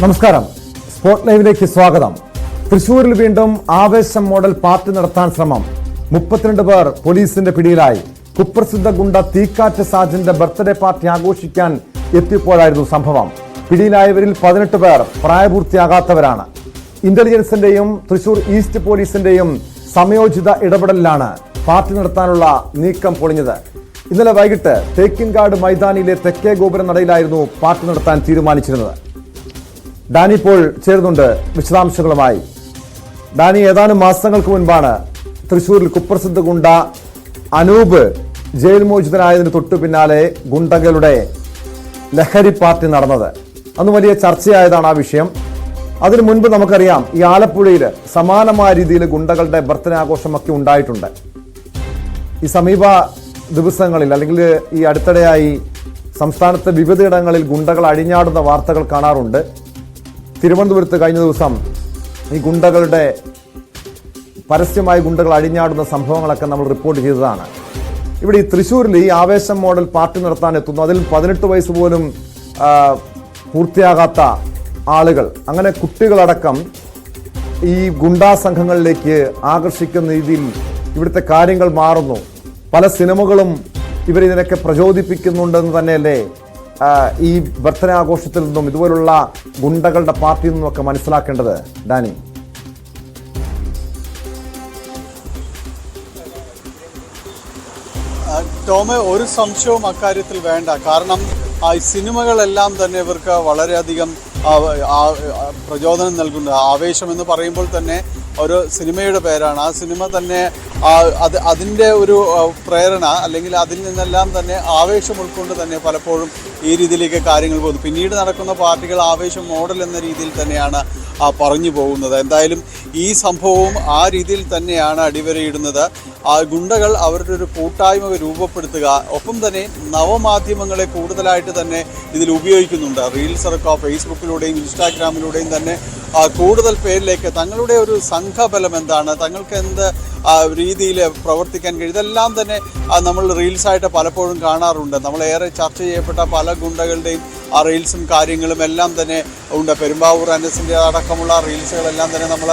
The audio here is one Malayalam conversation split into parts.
നമസ്കാരം. സ്പോട്ട് ലൈവിലേക്ക് സ്വാഗതം. തൃശൂരിൽ വീണ്ടും ആവേശം മോഡൽ പാർട്ടി നടത്താൻ ശ്രമം. 32 പേർ പോലീസിന്റെ പിടിയിലായി. കുപ്രസിദ്ധ ഗുണ്ട തീക്കാറ്റ് സാജന്റെ ബർത്ത്ഡേ പാർട്ടി ആഘോഷിക്കാൻ എത്തിയപ്പോഴായിരുന്നു സംഭവം. പിടിയിലായവരിൽ 18 പേർ പ്രായപൂർത്തിയാകാത്തവരാണ്. ഇന്റലിജൻസിന്റെയും തൃശൂർ ഈസ്റ്റ് പോലീസിന്റെയും സമയോചിത ഇടപെടലിലാണ് പാർട്ടി നടത്താനുള്ള നീക്കം പൊളിഞ്ഞത്. ഇന്നലെ വൈകിട്ട് തേക്കിൻകാട് മൈതാനിയിലെ തെക്കേ ഗോപുരം നടയിലായിരുന്നു പാർട്ടി നടത്താൻ തീരുമാനിച്ചിരുന്നത്. ഡാനി ഇപ്പോൾ ചേർന്നുണ്ട് വിശദാംശങ്ങളുമായി. ഡാനി, ഏതാനും മാസങ്ങൾക്ക് മുൻപാണ് തൃശൂരിൽ കുപ്രസിദ്ധ ഗുണ്ട അനൂപ് ജയിൽ മോചിതനായതിന് തൊട്ടു പിന്നാലെ ഗുണ്ടകളുടെ ലഹരി പാർട്ടി നടന്നത്. അന്ന് വലിയ ചർച്ചയായതാണ് ആ വിഷയം. അതിനു മുൻപ് നമുക്കറിയാം, ഈ ആലപ്പുഴയിൽ സമാനമായ രീതിയിൽ ഗുണ്ടകളുടെ ബർത്ത്ഡേ ആഘോഷമൊക്കെ ഉണ്ടായിട്ടുണ്ട്. ഈ സമീപ ദിവസങ്ങളിൽ അല്ലെങ്കിൽ ഈ അടുത്തിടെയായി സംസ്ഥാനത്തെ വിവിധയിടങ്ങളിൽ ഗുണ്ടകൾ അഴിഞ്ഞാടുന്ന വാർത്തകൾ കാണാറുണ്ട്. തിരുവനന്തപുരത്ത് കഴിഞ്ഞ ദിവസം ഈ ഗുണ്ടകളുടെ പരസ്യമായി ഗുണ്ടകൾ അഴിഞ്ഞാടുന്ന സംഭവങ്ങളൊക്കെ നമ്മൾ റിപ്പോർട്ട് ചെയ്തതാണ്. ഇവിടെ ഈ തൃശ്ശൂരിൽ ഈ ആവേശം മോഡൽ പാർട്ടി നടത്താൻ എത്തുന്നു. അതിൽ 18 വയസ്സ് പോലും പൂർത്തിയാകാത്ത ആളുകൾ, അങ്ങനെ കുട്ടികളടക്കം ഈ ഗുണ്ടാ സംഘങ്ങളിലേക്ക് ആകർഷിക്കുന്ന രീതിയിൽ ഇവിടുത്തെ കാര്യങ്ങൾ മാറുന്നു. പല സിനിമകളും ഇവരിതിനൊക്കെ പ്രചോദിപ്പിക്കുന്നുണ്ടെന്ന് തന്നെയല്ലേ ഈ ബർത്ത്ഡേ ആഘോഷത്തിൽ നിന്നും ഇതുപോലുള്ള ഗുണ്ടകളുടെ പാർട്ടിയിൽ നിന്നുമൊക്കെ മനസ്സിലാക്കേണ്ടത്, ഡാനി? ടോമെ, ഒരു സംശയവും അക്കാര്യത്തിൽ വേണ്ട. കാരണം സിനിമകളെല്ലാം തന്നെ ഇവർക്ക് വളരെയധികം പ്രചോദനം നൽകുന്നുണ്ട്. ആവേശം എന്ന് പറയുമ്പോൾ തന്നെ ഒരു സിനിമയുടെ പേരാണ്. ആ സിനിമ തന്നെ അതിൻ്റെ ഒരു പ്രേരണ അല്ലെങ്കിൽ അതിൽ നിന്നെല്ലാം തന്നെ ആവേശം ഉൾക്കൊണ്ട് തന്നെ പലപ്പോഴും ഈ രീതിയിലേക്ക് കാര്യങ്ങൾ പോകുന്നു. പിന്നീട് നടക്കുന്ന പാർട്ടികൾ ആവേശം മോഡൽ എന്ന രീതിയിൽ തന്നെയാണ് പറഞ്ഞു പോകുന്നത്. എന്തായാലും ഈ സംഭവവും ആ രീതിയിൽ തന്നെയാണ് അടിവരയിടുന്നത്. ഗുണ്ടകൾ അവരുടെ ഒരു കൂട്ടായ്മ രൂപപ്പെടുത്തുക, ഒപ്പം തന്നെ നവമാധ്യമങ്ങളെ കൂടുതലായിട്ട് തന്നെ ഇതിൽ ഉപയോഗിക്കുന്നുണ്ട്. റീൽസ് അടക്കം ഫേസ്ബുക്കിലൂടെയും ഇൻസ്റ്റാഗ്രാമിലൂടെയും തന്നെ കൂടുതൽ പേരിലേക്ക് തങ്ങളുടെ ഒരു സംഘബലം എന്താണ്, തങ്ങൾക്ക് എന്ത് രീതിയിൽ പ്രവർത്തിക്കാൻ കഴിയും, ഇതെല്ലാം തന്നെ നമ്മൾ റീൽസായിട്ട് പലപ്പോഴും കാണാറുണ്ട്. നമ്മളേറെ ചർച്ച ചെയ്യപ്പെട്ട പല ഗുണ്ടകളുടെയും ആ റീൽസും കാര്യങ്ങളും എല്ലാം തന്നെ ഉണ്ട്. പെരുമ്പാവൂർ അനസിൻ്റെ അടക്കമുള്ള റീൽസുകളെല്ലാം തന്നെ നമ്മൾ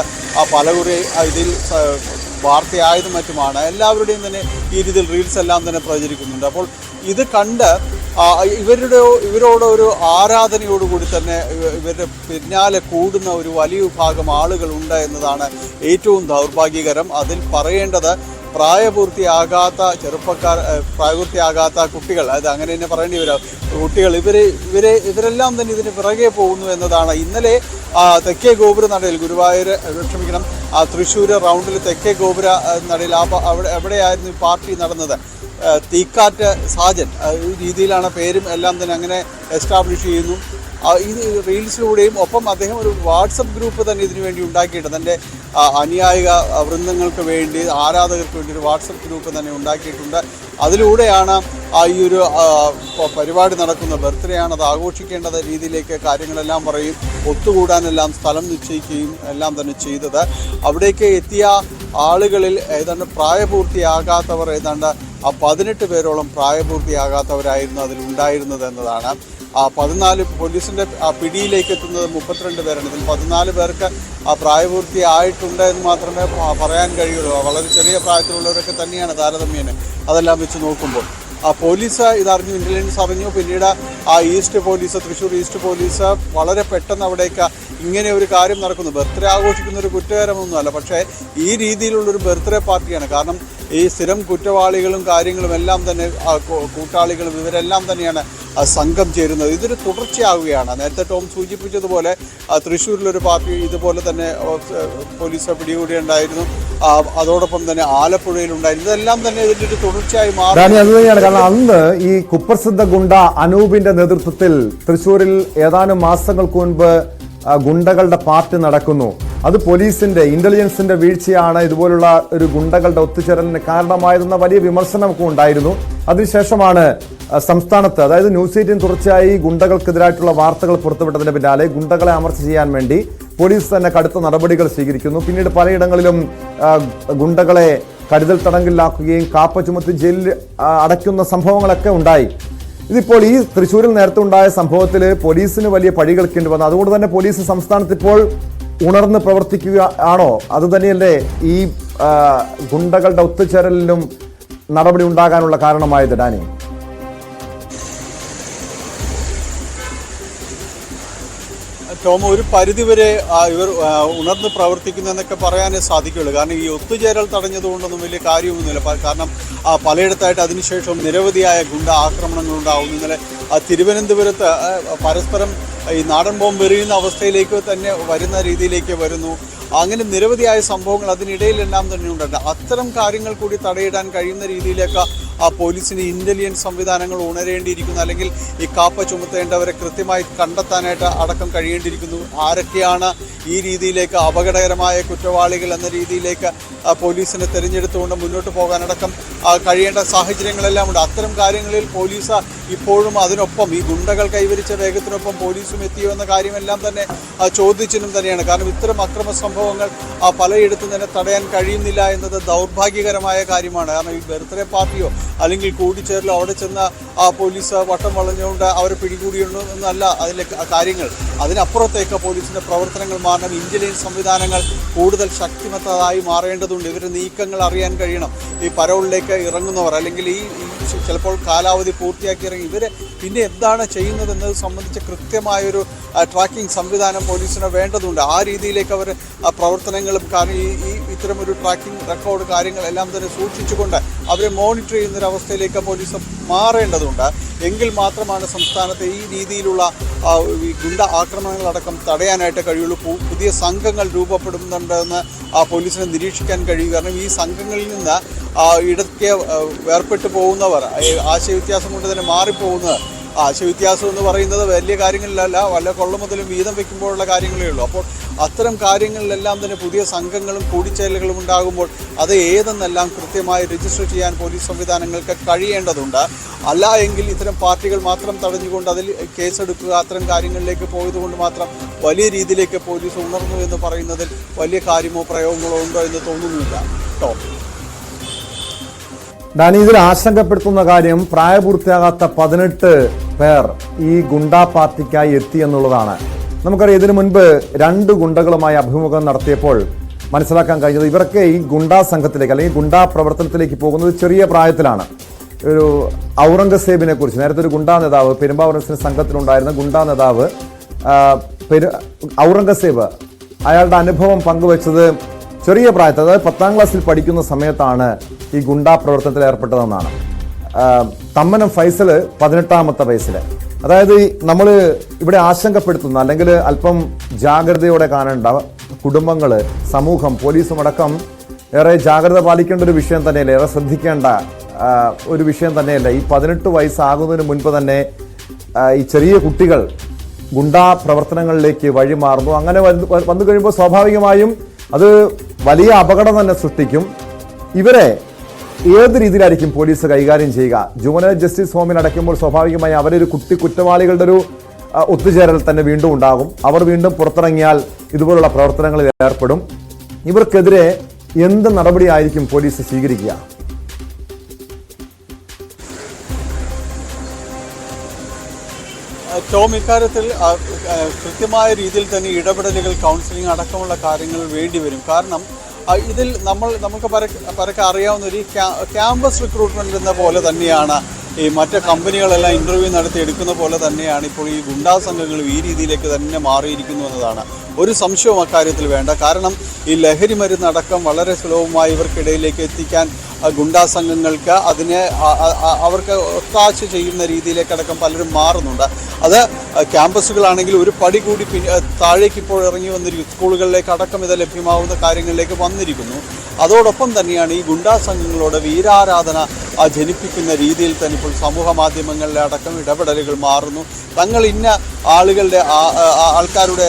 പലകുറി ഇതിൽ വാർത്തയായതും മറ്റുമാണ്. എല്ലാവരുടെയും തന്നെ ഈ രീതിയിൽ റീൽസ് എല്ലാം തന്നെ പ്രചരിക്കുന്നുണ്ട്. അപ്പോൾ ഇത് കണ്ട് ഇവരോട് ഒരു ആരാധനയോടുകൂടി തന്നെ ഇവരുടെ പിന്നാലെ കൂടുന്ന ഒരു വലിയ വിഭാഗം ആളുകളുണ്ട് എന്നതാണ് ഏറ്റവും ദൗർഭാഗ്യകരം. അതിൽ പറയേണ്ടത് പ്രായപൂർത്തിയാകാത്ത കുട്ടികൾ, അത് അങ്ങനെ തന്നെ പറയേണ്ടി വരും, കുട്ടികൾ ഇവരെല്ലാം തന്നെ ഇതിന് പിറകെ പോകുന്നു എന്നതാണ്. ഇന്നലെ തെക്കേ ഗോപുര നടയിൽ തൃശ്ശൂർ റൗണ്ടിൽ തെക്കേ ഗോപുര നടയിൽ എവിടെയായിരുന്നു പാർട്ടി നടന്നത്? തീക്കാറ്റ് സാജൻ ഈ രീതിയിലാണ് പേരും എല്ലാം തന്നെ അങ്ങനെ എസ്റ്റാബ്ലിഷ് ചെയ്യുന്നു. ഇത് റീൽസിലൂടെയും ഒപ്പം അദ്ദേഹം ഒരു വാട്സപ്പ് ഗ്രൂപ്പ് തന്നെ ഇതിനു വേണ്ടി ഉണ്ടാക്കിയിട്ടുണ്ട്. തൻ്റെ അനുയായിക വൃന്ദങ്ങൾക്ക് വേണ്ടി, ആരാധകർക്ക് വേണ്ടി ഒരു വാട്സപ്പ് ഗ്രൂപ്പ് തന്നെ ഉണ്ടാക്കിയിട്ടുണ്ട്. അതിലൂടെയാണ് ഈ ഒരു പരിപാടി നടക്കുന്ന ബർത്ത്ഡേ ആണ്, അത് ആഘോഷിക്കേണ്ടത് രീതിയിലേക്ക് കാര്യങ്ങളെല്ലാം പറയും, ഒത്തുകൂടാനെല്ലാം സ്ഥലം നിശ്ചയിക്കുകയും എല്ലാം തന്നെ ചെയ്തത്. അവിടേക്ക് എത്തിയ ആളുകളിൽ ഏതാണ്ട് പ്രായപൂർത്തിയാകാത്തവർ ഏതാണ്ട് 18 പേരോളം പ്രായപൂർത്തിയാകാത്തവരായിരുന്നു അതിലുണ്ടായിരുന്നത് എന്നതാണ്. 14 പോലീസിൻ്റെ പിടിയിലേക്ക് എത്തുന്നത് 32 പേരാണ്. ഇതിൽ 14 പേർക്ക് പ്രായപൂർത്തിയായിട്ടുണ്ട് എന്ന് മാത്രമേ പറയാൻ കഴിയുള്ളൂ. വളരെ ചെറിയ പ്രായത്തിലുള്ളവരൊക്കെ തന്നെയാണ് താരതമ്യേന അതെല്ലാം വെച്ച് നോക്കുമ്പോൾ. പോലീസ് ഇതറിഞ്ഞു, ഇന്റലിജൻസ് അറിഞ്ഞു. പിന്നീട് തൃശ്ശൂർ ഈസ്റ്റ് പോലീസ് വളരെ പെട്ടെന്ന് അവിടേക്ക് ഇങ്ങനെ ഒരു കാര്യം നടക്കുന്നു. ബർത്ത്ഡേ ആഘോഷിക്കുന്ന ഒരു കുറ്റകരമൊന്നുമല്ല, പക്ഷേ ഈ രീതിയിലുള്ളൊരു ബർത്ത്ഡേ പാർട്ടിയാണ്. കാരണം ഈ സ്ഥിരം കുറ്റവാളികളും കാര്യങ്ങളും എല്ലാം തന്നെ കൂട്ടാളികളും ഇവരെല്ലാം തന്നെയാണ് സംഘം ചേരുന്നത്. ഇതൊരു തുടർച്ചയാവുകയാണ്. നേരത്തെ ടോം സൂചിപ്പിച്ചതുപോലെ തൃശ്ശൂരിലൊരു പാർട്ടി ഇതുപോലെ തന്നെ പോലീസ് പിടികൂടിയുണ്ടായിരുന്നു. അതോടൊപ്പം തന്നെ ആലപ്പുഴയിലുണ്ടായിരുന്നു. ഇതെല്ലാം തന്നെ ഇതിൻ്റെ ഒരു തുടർച്ചയായി മാറി. കാരണം അന്ന് ഈ കുപ്രസിദ്ധ ഗുണ്ട അനൂപിന്റെ നേതൃത്വത്തിൽ തൃശ്ശൂരിൽ ഏതാനും മാസങ്ങൾക്ക് മുൻപ് ഗുണ്ടകളുടെ പാർട്ടി നടക്കുന്നു. അത് പോലീസിന്റെ ഇന്റലിജൻസിന്റെ വീഴ്ചയാണ് ഇതുപോലുള്ള ഒരു ഗുണ്ടകളുടെ ഒത്തുചേരലിന് കാരണമായതെന്ന വലിയ വിമർശനമൊക്കെ ഉണ്ടായിരുന്നു. അതിനുശേഷമാണ് സംസ്ഥാനത്ത്, അതായത് ന്യൂസ് 18 തുടർച്ചയായി ഗുണ്ടകൾക്കെതിരായിട്ടുള്ള വാർത്തകൾ പുറത്തുവിട്ടതിന് പിന്നാലെ ഗുണ്ടകളെ അമർച്ച ചെയ്യാൻ വേണ്ടി പോലീസ് തന്നെ കടുത്ത നടപടികൾ സ്വീകരിക്കുന്നു. പിന്നീട് പലയിടങ്ങളിലും ഗുണ്ടകളെ കരുതൽ തടങ്കലിലാക്കുകയും കാപ്പ ചുമത്തി ജയിലിൽ അടയ്ക്കുന്ന സംഭവങ്ങളൊക്കെ ഉണ്ടായി. ഇതിപ്പോൾ ഈ തൃശ്ശൂരിൽ നേരത്തെ ഉണ്ടായ സംഭവത്തിൽ പോലീസിന് വലിയ പഴി കളിക്കേണ്ടി വന്നു. അതുകൊണ്ട് തന്നെ പോലീസ് സംസ്ഥാനത്ത് ഇപ്പോൾ ഉണർന്ന് പ്രവർത്തിക്കുക ആണോ? അതുതന്നെയല്ലേ ഈ ഗുണ്ടകളുടെ ഒത്തുചേരലിലും നടപടി ഉണ്ടാകാനുള്ള കാരണമായത് ഡാനി? ടോം, ഒരു പരിധിവരെ ഇവർ ഉണർന്ന് പ്രവർത്തിക്കുന്നു എന്നൊക്കെ പറയാനേ സാധിക്കുള്ളൂ. കാരണം ഈ ഒത്തുചേരൽ തടഞ്ഞതുകൊണ്ടൊന്നും വലിയ കാര്യമൊന്നുമില്ല. കാരണം പലയിടത്തായിട്ട് അതിനുശേഷം നിരവധിയായ ഗുണ്ട ആക്രമണങ്ങൾ ഉണ്ടാകുന്നു. ഇന്നലെ തിരുവനന്തപുരത്ത് പരസ്പരം ഈ നാടൻ ബോംബ് എറിയുന്ന അവസ്ഥയിലേക്ക് തന്നെ വരുന്ന രീതിയിലേക്ക് വരുന്നു. അങ്ങനെ നിരവധിയായ സംഭവങ്ങൾ അതിനിടയിലെല്ലാം തന്നെ ഉണ്ട്. അത്തരം കാര്യങ്ങൾ കൂടി തടയിടാൻ കഴിയുന്ന രീതിയിലേക്ക് ആ പോലീസിന് ഇൻ്റലിജൻസ് സംവിധാനങ്ങൾ ഉണരേണ്ടിയിരിക്കുന്നു. അല്ലെങ്കിൽ ഈ കാപ്പ ചുമത്തേണ്ടവരെ കൃത്യമായി കണ്ടെത്താനായിട്ട് അടക്കം കഴിയേണ്ടിയിരിക്കുന്നു. ആരൊക്കെയാണ് ഈ രീതിയിലേക്ക് അപകടകരമായ കുറ്റവാളികൾ എന്ന രീതിയിലേക്ക് പോലീസിനെ തിരഞ്ഞെടുത്തുകൊണ്ട് മുന്നോട്ട് പോകാനടക്കം കഴിയേണ്ട സാഹചര്യങ്ങളെല്ലാം ഉണ്ട്. അത്തരം കാര്യങ്ങളിൽ പോലീസ് ഇപ്പോഴും അതിനൊപ്പം ഈ ഗുണ്ടകൾ കൈവരിച്ച വേഗത്തിനൊപ്പം പോലീസും എത്തിയോ എന്ന കാര്യമെല്ലാം തന്നെ ചോദ്യചിഹ്നം തന്നെയാണ്. കാരണം ഇത്തരം അക്രമ സംഭവങ്ങൾ പലയിടത്തും തന്നെ തടയാൻ കഴിയുന്നില്ല എന്നത് ദൗർഭാഗ്യകരമായ കാര്യമാണ്. കാരണം ഈ ബർത്ത്ഡേ പാർട്ടിയോ അല്ലെങ്കിൽ കൂടിച്ചേരലോ അവിടെ ചെന്ന പോലീസ് വട്ടം വളഞ്ഞുകൊണ്ട് അവരെ പിടികൂടിയുണ്ടോ എന്നല്ല അതിലെ കാര്യങ്ങൾ. അതിനപ്പുറത്തേക്ക് പോലീസിൻ്റെ പ്രവർത്തനങ്ങൾ മാറണം. ഇൻ്റലിജൻസ് സംവിധാനങ്ങൾ കൂടുതൽ ശക്തിമത്തതായി മാറേണ്ടതുണ്ട്. ഇവരുടെ നീക്കങ്ങൾ അറിയാൻ കഴിയണം. ഈ പരോളിലേക്ക് ഇറങ്ങുന്നവർ അല്ലെങ്കിൽ ഈ ചിലപ്പോൾ കാലാവധി പൂർത്തിയാക്കി ഇറങ്ങി ഇവർ പിന്നെ എന്താണ് ചെയ്യുന്നതെന്നത് സംബന്ധിച്ച് കൃത്യമായൊരു ട്രാക്കിംഗ് സംവിധാനം പോലീസിന് വേണ്ടതുണ്ട്. ആ രീതിയിലേക്ക് അവർ പ്രവർത്തനങ്ങളും കാരണം ഈ ഇത്തരമൊരു ട്രാക്കിംഗ് റെക്കോർഡ് കാര്യങ്ങളെല്ലാം തന്നെ സൂക്ഷിച്ചുകൊണ്ട് അവരെ മോണിറ്റർ ചെയ്യുന്നൊരവസ്ഥയിലേക്ക് പോലീസ് മാറേണ്ടതുണ്ട്. എങ്കിൽ മാത്രമാണ് സംസ്ഥാനത്തെ ഈ രീതിയിലുള്ള ഗുണ്ട ആക്രമണങ്ങളടക്കം തടയാനായിട്ട് കഴിയുള്ളൂ. പുതിയ സംഘങ്ങൾ രൂപപ്പെടുന്നുണ്ടെന്ന് പോലീസിനെ നിരീക്ഷിക്കാൻ കഴിയും. കാരണം ഈ സംഘങ്ങളിൽ നിന്ന് ഇടയ്ക്ക് വേർപെട്ടു പോകുന്നവർ ആശയവ്യത്യാസം കൊണ്ട് തന്നെ മാറിപ്പോകുന്നത് ആശയവ്യത്യാസം എന്ന് പറയുന്നത് വലിയ കാര്യങ്ങളിലല്ല, വല്ല കൊള്ള മുതലും വീതം വയ്ക്കുമ്പോഴുള്ള കാര്യങ്ങളേ ഉള്ളൂ. അപ്പോൾ അത്തരം കാര്യങ്ങളിലെല്ലാം തന്നെ പുതിയ സംഘങ്ങളും കൂടിച്ചേരലുകളും ഉണ്ടാകുമ്പോൾ അത് ഏതെന്നെല്ലാം കൃത്യമായി രജിസ്റ്റർ ചെയ്യാൻ പോലീസ് സംവിധാനങ്ങൾക്ക് കഴിയേണ്ടതുണ്ട്. അല്ല എങ്കിൽ ഇത്തരം പാർട്ടികൾ മാത്രം തടഞ്ഞുകൊണ്ട് അതിൽ കേസെടുക്കുക അത്തരം കാര്യങ്ങളിലേക്ക് പോയതുകൊണ്ട് മാത്രം വലിയ രീതിയിലേക്ക് പോലീസ് ഉണർന്നു എന്ന് പറയുന്നതിൽ വലിയ കാര്യമോ പ്രയോഗങ്ങളോ ഉണ്ടോ എന്ന് തോന്നുന്നില്ല കേട്ടോ. ഡാനി, ഇതിൽ ആശങ്കപ്പെടുത്തുന്ന കാര്യം പ്രായപൂർത്തിയാകാത്ത 18 പേർ ഈ ഗുണ്ടാ പാർട്ടിക്കായി എത്തി എന്നുള്ളതാണ്. നമുക്കറിയാം, ഇതിനു മുൻപ് 2 ഗുണ്ടകളുമായി അഭിമുഖം നടത്തിയപ്പോൾ മനസ്സിലാക്കാൻ കഴിഞ്ഞത് ഇവരൊക്കെ ഈ ഗുണ്ടാ സംഘത്തിലേക്ക് അല്ലെങ്കിൽ ഗുണ്ടാ പ്രവർത്തനത്തിലേക്ക് പോകുന്നത് ചെറിയ പ്രായത്തിലാണ്. ഒരു ഔറംഗസേബിനെ കുറിച്ച് നേരത്തെ ഒരു ഗുണ്ടാ നേതാവ് പെരുമ്പാവൂർ സംഘത്തിലുണ്ടായിരുന്ന ഗുണ്ടാ നേതാവ് ഔറംഗസേബ് അയാളുടെ അനുഭവം പങ്കുവച്ചത് ചെറിയ പ്രായത്തിൽ, അതായത് 10ാം ക്ലാസ്സിൽ പഠിക്കുന്ന സമയത്താണ് ഈ ഗുണ്ടാ പ്രവർത്തനത്തിൽ ഏർപ്പെട്ടതെന്നാണ്. തമ്മനം ഫൈസൽ 18ാമത്തെ വയസ്സിൽ. അതായത് നമ്മൾ ഇവിടെ ആശങ്കപ്പെടുത്തുന്ന അല്ലെങ്കിൽ അല്പം ജാഗ്രതയോടെ കാണേണ്ട കുടുംബങ്ങൾ, സമൂഹം, പോലീസും അടക്കം ഏറെ ജാഗ്രത പാലിക്കേണ്ട ഒരു വിഷയം തന്നെയല്ലേ, ഏറെ ശ്രദ്ധിക്കേണ്ട ഒരു വിഷയം തന്നെയല്ല. ഈ 18 വയസ്സാകുന്നതിന് മുൻപ് തന്നെ ഈ ചെറിയ കുട്ടികൾ ഗുണ്ടാ പ്രവർത്തനങ്ങളിലേക്ക് വഴിമാറുന്നു. അങ്ങനെ വന്നു കഴിയുമ്പോൾ സ്വാഭാവികമായും അത് വലിയ അപകടം തന്നെ സൃഷ്ടിക്കും. ഇവരെ ഏത് രീതിയിലായിരിക്കും പോലീസ് കൈകാര്യം ചെയ്യുക? ജുവനൈൽ ജസ്റ്റിസ് ഹോമിൽ അടയ്ക്കുമ്പോൾ സ്വാഭാവികമായി അവരൊരു കുറ്റവാളികളുടെ ഒരു ഒത്തുചേരൽ തന്നെ വീണ്ടും ഉണ്ടാകും. അവർ വീണ്ടും പുറത്തിറങ്ങിയാൽ ഇതുപോലുള്ള പ്രവർത്തനങ്ങളിൽ ഏർപ്പെടും. ഇവർക്കെതിരെ എന്ത് നടപടിയായിരിക്കും പോലീസ് സ്വീകരിക്കുക? ടോം, ഇക്കാര്യത്തിൽ കൃത്യമായ രീതിയിൽ തന്നെ ഇടപെടലുകൾ, കൗൺസിലിംഗ് അടക്കമുള്ള കാര്യങ്ങൾ വേണ്ടിവരും. കാരണം ഇതിൽ നമുക്ക് പരക്കെ അറിയാവുന്ന ഒരു ക്യാമ്പസ് റിക്രൂട്ട്മെന്റ് എന്ന പോലെ തന്നെയാണ് ഈ മറ്റ് കമ്പനികളെല്ലാം ഇൻ്റർവ്യൂ നടത്തി എടുക്കുന്ന പോലെ തന്നെയാണ് ഇപ്പോൾ ഈ ഗുണ്ടാ സംഘങ്ങളും ഈ രീതിയിലേക്ക് തന്നെ മാറിയിരിക്കുന്നു എന്നതാണ്. ഒരു സംശയവും അക്കാര്യത്തിൽ വേണ്ട. കാരണം ഈ ലഹരി മരുന്നടക്കം വളരെ സുലഭമായി ഇവർക്കിടയിലേക്ക് എത്തിക്കാൻ ഗുണ്ടാ സംഘങ്ങൾക്ക് അതിനെ അവർക്ക് ഒത്താശ ചെയ്യുന്ന രീതിയിലേക്കടക്കം പലരും മാറുന്നുണ്ട്. അത് ക്യാമ്പസുകളാണെങ്കിൽ ഒരു പടി കൂടി താഴേക്ക് ഇപ്പോൾ ഇറങ്ങി വന്നിരിക്കും. സ്കൂളുകളിലേക്ക് അടക്കം ഇത് ലഭ്യമാവുന്ന കാര്യങ്ങളിലേക്ക് വന്നിരിക്കുന്നു. അതോടൊപ്പം തന്നെയാണ് ഈ ഗുണ്ടാ സംഘങ്ങളോട് വീരാരാധന ജനിപ്പിക്കുന്ന രീതിയിൽ തന്നെ ഇപ്പോൾ സമൂഹ മാധ്യമങ്ങളിലെ അടക്കം ഇടപെടലുകൾ മാറുന്നു. തങ്ങൾ ഇന്ന ആൾക്കാരുടെ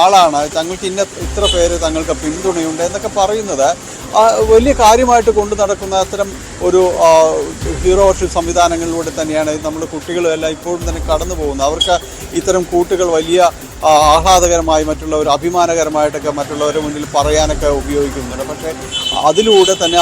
ആളാണ്, തങ്ങൾക്ക് ഇത്ര പേര് തങ്ങൾക്ക് പിന്തുണയുണ്ട് എന്നൊക്കെ പറയുന്നത് വലിയ കാര്യമായിട്ട് കൊണ്ടു നടക്കുന്ന അത്തരം ഒരു ഹീറോ വർഷിപ്പ് സംവിധാനങ്ങളിലൂടെ തന്നെയാണ് നമ്മുടെ കുട്ടികളും എല്ലാം ഇപ്പോഴും തന്നെ കടന്നു പോകുന്നത്. അവർക്ക് ഇത്തരം കൂട്ടുകൾ വലിയ ആഹ്ലാദകരമായി മറ്റുള്ളവർ അഭിമാനകരമായിട്ടൊക്കെ മറ്റുള്ളവരുടെ മുന്നിൽ പറയാനൊക്കെ ഉപയോഗിക്കുന്നുണ്ട്. പക്ഷേ അതിലൂടെ തന്നെ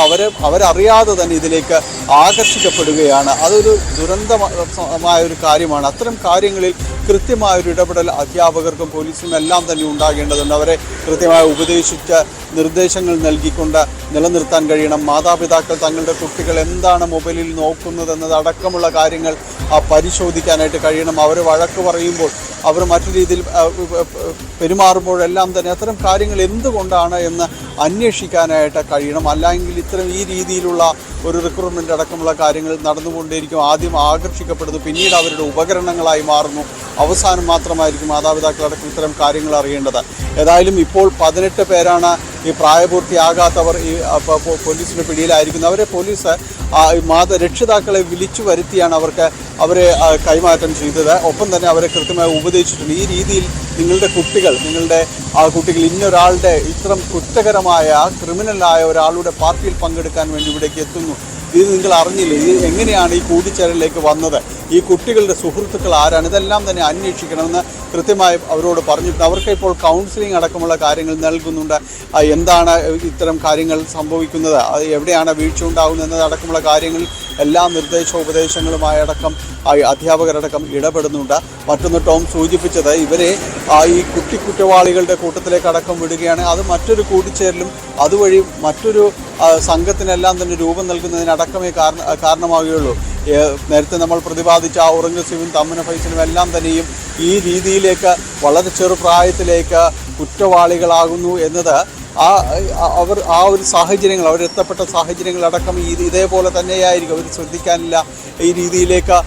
അവരറിയാതെ തന്നെ ഇതിലേക്ക് ആകർഷിക്കപ്പെടുകയാണ്. അതൊരു ദുരന്തമായ ഒരു കാര്യമാണ്. അത്തരം കാര്യങ്ങളിൽ കൃത്യമായൊരു ഇടപെടൽ അധ്യാപകർക്കും പോലീസിനും എല്ലാം തന്നെ ഉണ്ടാകേണ്ടതുണ്ട്. അവരെ കൃത്യമായി ഉപദേശിച്ച നിർദ്ദേശങ്ങൾ നൽകിക്കൊണ്ട് നിലനിർത്താൻ കഴിയണം. മാതാപിതാക്കൾ തങ്ങളുടെ കുട്ടികൾ എന്താണ് മൊബൈലിൽ നോക്കുന്നതെന്നത് അടക്കമുള്ള കാര്യങ്ങൾ പരിശോധിക്കാനായിട്ട് കഴിയണം. അവർ വഴക്ക് പറയുമ്പോൾ, അവർ മറ്റു രീതിയിൽ പെരുമാറുമ്പോഴെല്ലാം തന്നെ അത്തരം കാര്യങ്ങൾ എന്തുകൊണ്ടാണ് എന്ന് അന്വേഷിക്കാനായിട്ട് കഴിയണം. അല്ലെങ്കിൽ ഈ രീതിയിലുള്ള ഒരു റിക്രൂട്ട്മെൻറ്റ് അടക്കമുള്ള കാര്യങ്ങൾ നടന്നുകൊണ്ടേയിരിക്കും. ആദ്യം ആകർഷിക്കപ്പെടുന്നു, പിന്നീട് അവരുടെ ഉപകരണങ്ങളായി മാറുന്നു. അവസാനം മാത്രമായിരിക്കും മാതാപിതാക്കളടക്കം ഇത്തരം കാര്യങ്ങൾ അറിയേണ്ടത്. ഏതായാലും ഇപ്പോൾ 18 പേരാണ് ഈ പ്രായപൂർത്തിയാകാത്തവർ ഈ പോലീസിൻ്റെ പിടിയിലായിരിക്കുന്നത്. അവരെ പോലീസ് രക്ഷിതാക്കളെ വിളിച്ചു വരുത്തിയാണ് അവരെ കൈമാറ്റം ചെയ്തത്. ഒപ്പം തന്നെ അവരെ കൃത്യമായി ഉപദേശിച്ചിട്ടുണ്ട്. ഈ രീതിയിൽ നിങ്ങളുടെ കുട്ടികൾ ഇന്നൊരാളുടെ ഇത്തരം കുറ്റകരമായ ക്രിമിനലായ ഒരാളുടെ പാർട്ടിയിൽ പങ്കെടുക്കാൻ വേണ്ടി ഇവിടേക്ക് എത്തുന്നു, ഇത് നിങ്ങൾ അറിഞ്ഞില്ലേ, ഇത് എങ്ങനെയാണ് ഈ കൂടിച്ചേരലിലേക്ക് വന്നത്, ഈ കുട്ടികളുടെ സുഹൃത്തുക്കൾ ആരാണ്, ഇതെല്ലാം തന്നെ അന്വേഷിക്കണമെന്ന് കൃത്യമായി അവരോട് പറഞ്ഞിട്ടുണ്ട്. അവർക്ക് ഇപ്പോൾ കൗൺസിലിംഗ് അടക്കമുള്ള കാര്യങ്ങൾ നൽകുന്നുണ്ട്. എന്താണ് ഇത്തരം കാര്യങ്ങൾ സംഭവിക്കുന്നത്, അത് എവിടെയാണ് വീഴ്ച ഉണ്ടാകുന്നത് അടക്കമുള്ള കാര്യങ്ങളിൽ എല്ലാ ഉപദേശങ്ങളുമായി അടക്കം അധ്യാപകരടക്കം ഇടപെടുന്നുണ്ട്. മറ്റൊന്ന് ടോം സൂചിപ്പിച്ചത്, ഇവരെ ഈ കുറ്റവാളികളുടെ കൂട്ടത്തിലേക്ക് അടക്കം വിടുകയാണ്. അത് മറ്റൊരു കൂടിച്ചേരലും അതുവഴി മറ്റൊരു സംഘത്തിനെല്ലാം തന്നെ രൂപം നൽകുന്നതിനടക്കമേ കാരണമാവുകയുള്ളൂ. നേരത്തെ നമ്മൾ പ്രതിപാദിച്ച ഔറംഗസീബും തമ്മന ഫൈസലും എല്ലാം തന്നെയും ഈ രീതിയിലേക്ക് വളരെ ചെറുപ്രായത്തിലേക്ക് കുറ്റവാളികളാകുന്നു എന്നത് അവർ ഒരു സാഹചര്യങ്ങൾ, അവരെത്തപ്പെട്ട സാഹചര്യങ്ങളടക്കം ഇതേപോലെ തന്നെയായിരിക്കും. അവർ ശ്രദ്ധിക്കാനില്ല, ഈ രീതിയിലേക്ക്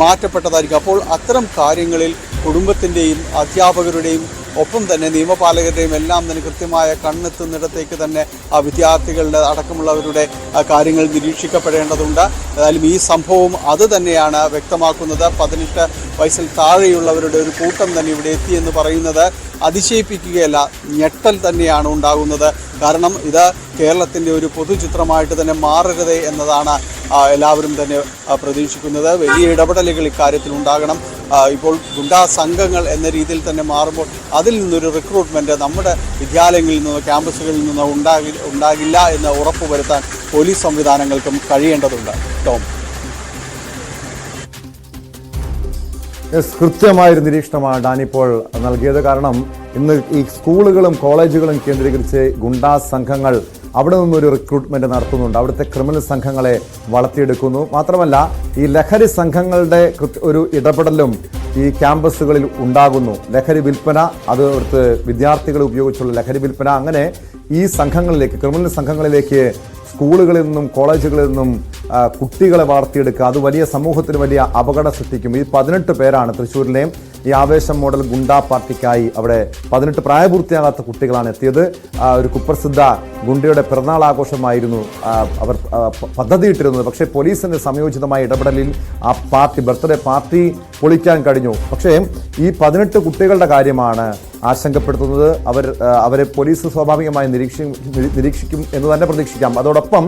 മാറ്റപ്പെട്ടതായിരിക്കും. അപ്പോൾ അത്തരം കാര്യങ്ങളിൽ കുടുംബത്തിൻ്റെയും അധ്യാപകരുടെയും ഒപ്പം തന്നെ നിയമപാലകരുടെയും എല്ലാം തന്നെ കൃത്യമായ കണ്ണെത്തുന്നിടത്തേക്ക് തന്നെ ആ വിദ്യാർത്ഥികളുടെ അടക്കമുള്ളവരുടെ കാര്യങ്ങൾ നിരീക്ഷിക്കപ്പെടേണ്ടതുണ്ട്. ഏതായാലും ഈ സംഭവം അത് തന്നെയാണ് വ്യക്തമാക്കുന്നത്. 18 വയസ്സിൽ താഴെയുള്ളവരുടെ ഒരു കൂട്ടം തന്നെ ഇവിടെ എത്തിയെന്ന് പറയുന്നത് അതിശയിപ്പിക്കുകയല്ല, ഞെട്ടൽ തന്നെയാണ് ഉണ്ടാകുന്നത്. കാരണം ഇത് കേരളത്തിൻ്റെ ഒരു പൊതുചിത്രമായിട്ട് തന്നെ മാറരുത് എന്നതാണ് എല്ലാവരും തന്നെ പ്രതീക്ഷിക്കുന്നത്. വലിയ ഇടപെടലുകൾ ഇക്കാര്യത്തിൽ ഉണ്ടാകണം. ഇപ്പോൾ ഗുണ്ടാ സംഘങ്ങൾ എന്ന രീതിയിൽ തന്നെ മാറുമ്പോൾ അതിൽ നിന്നൊരു റിക്രൂട്ട്മെൻറ്റ് നമ്മുടെ വിദ്യാലയങ്ങളിൽ നിന്നോ ക്യാമ്പസുകളിൽ നിന്നോ ഉണ്ടാകില്ല എന്ന് ഉറപ്പുവരുത്താൻ പോലീസ് സംവിധാനങ്ങൾക്കും കഴിയേണ്ടതുണ്ട്. ടോം, കൃത്യമായൊരു നിരീക്ഷണമാണ് ഡാനിപ്പോൾ നൽകിയത്. കാരണം ഇന്ന് ഈ സ്കൂളുകളും കോളേജുകളും കേന്ദ്രീകരിച്ച് ഗുണ്ടാ സംഘങ്ങൾ അവിടെ നിന്നൊരു റിക്രൂട്ട്മെന്റ് നടത്തുന്നുണ്ട്. അവിടുത്തെ ക്രിമിനൽ സംഘങ്ങളെ വളർത്തിയെടുക്കുന്നു. മാത്രമല്ല ഈ ലഹരി സംഘങ്ങളുടെ ഒരു ഇടപെടലും ഈ ക്യാമ്പസുകളിൽ ഉണ്ടാകുന്നു. ലഹരി വിൽപ്പന, അത് അവിടുത്തെ വിദ്യാർത്ഥികളെ ഉപയോഗിച്ചുള്ള ലഹരി വിൽപ്പന, അങ്ങനെ ഈ സംഘങ്ങളിലേക്ക്, ക്രിമിനൽ സംഘങ്ങളിലേക്ക് സ്കൂളുകളിൽ നിന്നും കോളേജുകളിൽ നിന്നും കുട്ടികളെ വളർത്തിയെടുക്കുക, അത് വലിയ സമൂഹത്തിന് വലിയ അപകടം സൃഷ്ടിക്കും. ഈ 18 പേരാണ് തൃശ്ശൂരിലെയും ഈ ആവേശം മോഡൽ ഗുണ്ടാ പാർട്ടിക്കായി അവിടെ 18 പ്രായപൂർത്തിയാകാത്ത കുട്ടികളാണ് എത്തിയത്. ഒരു കുപ്രസിദ്ധ ഗുണ്ടയുടെ പിറന്നാൾ ആഘോഷമായിരുന്നു അവർ പദ്ധതിയിട്ടിരുന്നത്. പക്ഷേ പോലീസിന്റെ സംയോജിതമായ ഇടപെടലിൽ ആ ബർത്ത്ഡേ പാർട്ടി പൊളിക്കാൻ കഴിഞ്ഞു. പക്ഷേ ഈ 18 കുട്ടികളുടെ കാര്യമാണ് ആശങ്കപ്പെടുത്തുന്നത്. അവരെ പോലീസ് സ്വാഭാവികമായി നിരീക്ഷിക്കും എന്ന് തന്നെ പ്രതീക്ഷിക്കാം. അതോടൊപ്പം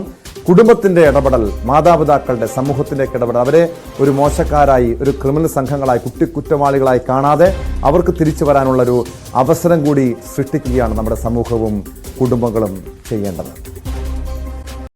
കുടുംബത്തിന്റെ ഇടപെടൽ, മാതാപിതാക്കളുടെ, സമൂഹത്തിന്റെ ഇടപെടൽ, അവരെ ഒരു മോശക്കാരായി, ഒരു ക്രിമിനൽ സംഘങ്ങളായി, കുറ്റവാളികളായി കാണാതെ അവർക്ക് തിരിച്ചു വരാനുള്ളൊരു അവസരം കൂടി സൃഷ്ടിക്കുകയാണ് നമ്മുടെ സമൂഹവും കുടുംബങ്ങളും ചെയ്യേണ്ടത്.